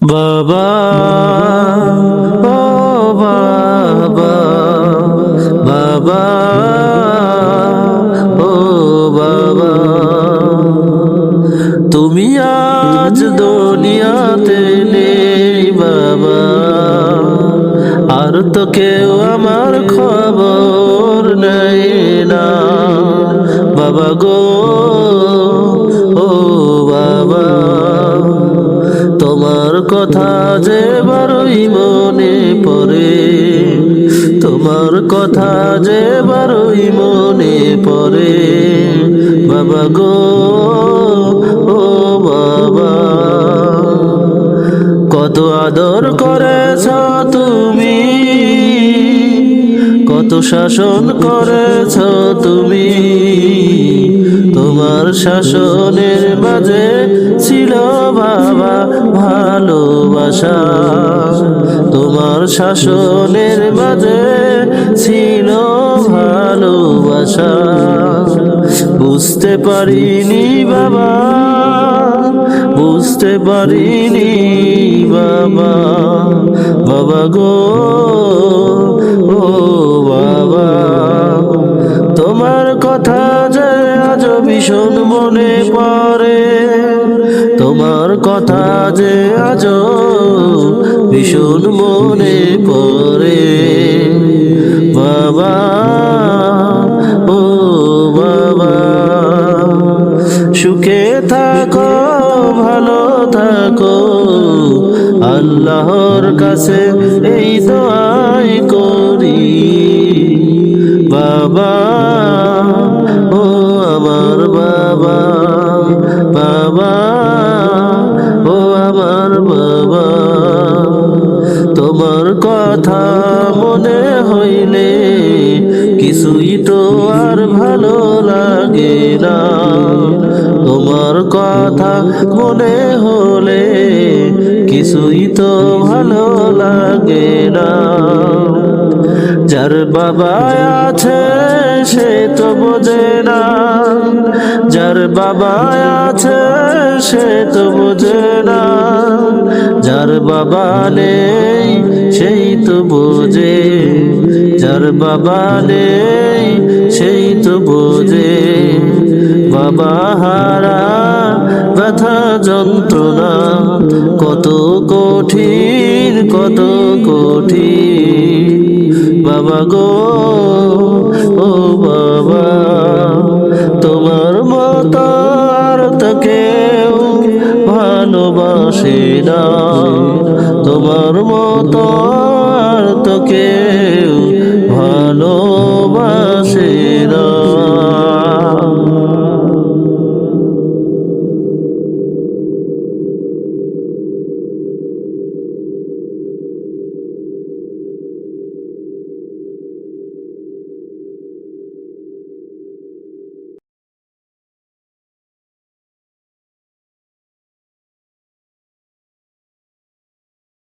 বাবা ও বাবা, বাবা ও বাবা, তুমি আজ দুনিয়াতে নেই বাবা, আর তো কেউ আমার খবর নেই না বাবা গো। ও বাবা, তোমার কথা যে বড়ই মনে পড়ে, তোমার কথা যে বড়ই মনে পড়ে বাবা গো। ও বাবা, কত আদর করেছ তুমি, কত শাসন করেছ তুমি, তোমার শাসনের মাঝে ছিল বাবা ভালোবাসা, তোমার শাসনের মাঝে ছিল ভালোবাসা। বুঝতে পারিনি বাবা, বুঝতে পারিনি বাবা, বাবা গো। ও বাবা, তোমার কথা যে আজ ভীষণ মনে পড়ে, তোমার কথা যে আজ ভীষণ মনে পড়ে বাবা। ও বাবা, সুখে থাকো ভালো থাকো, আল্লাহর কাছে এই দোয়াই করি বাবা। ও আমার বাবা, বাবা ও আমার বাবা, তোমার কথা মনে হইলে কিছুই তো আর ভালো লাগে না, তোমার কথা মনে হলে কিছুই তো ভালো লাগে না। যার বাবা আছে সে তো বোঝে না, যার বাবা আছে সে তো বোঝে না, যার বাবা নেই সেই তো বোঝে, যার বাবা নেই সেই তো বোঝে। বাবা হারা ব্যথা যন্ত্রণা কত কঠিন, কত কঠিন বাবা গো। ও বাবা, তোমার মতো আর তো কেউ ভালোবাসে না, তোমার মতো আর তো কেউ ভালোবাসে